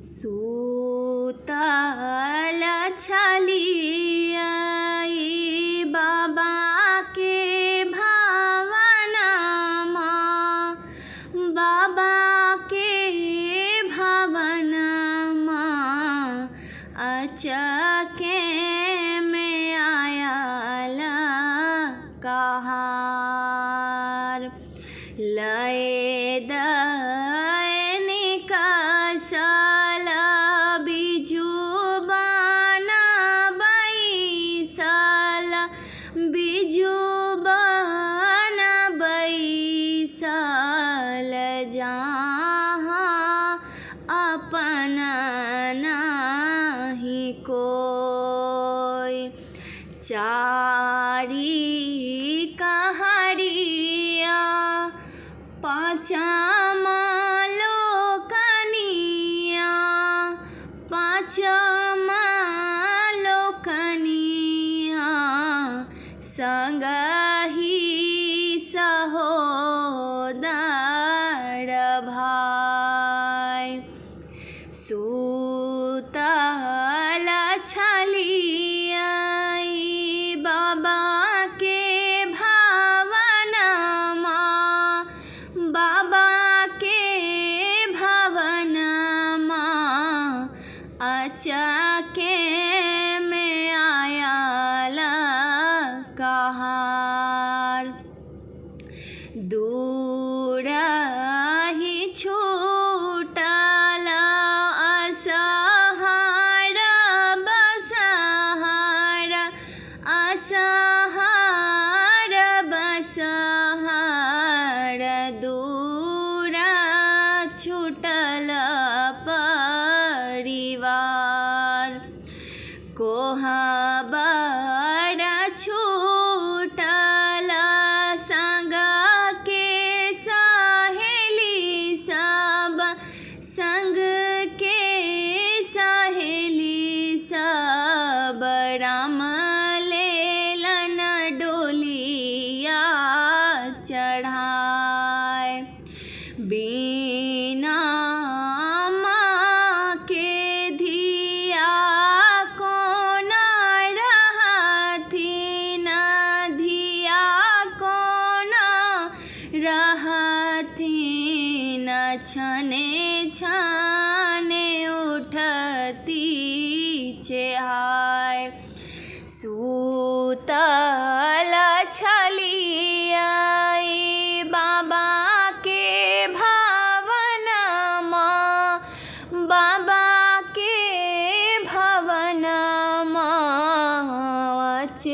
सूतल छलियै बाबा के भवनमा, बाबा के भवनमा अचके में आयल कहार। लय दैनिक सल बिजुबन बैसल, बिजुबन बैसल जहाँ अपन नाही कोई। चारि कहरिया पाँचम लोकनिया, पाँचम लोकनिया संगहि सहोदर भाई। सूतल छलियै बाबा के भवनमा, बाबा के भवनमा अचके में आयल कहार। दूरहि छूटल असहार बसहार, असहार बसहार दूर छूटल परिवार। कोहबर छूटल संग के सहेली सब, संग के सहेली सब राम लेलन डोलिया चढ़ाए। बिना माँ के धिया कौन रहथिन, धिया कौन रहथिन। छने छने उठती चेहाय। सूतल छलियै बाबा के भवनमा, बाबा के भवनमा अच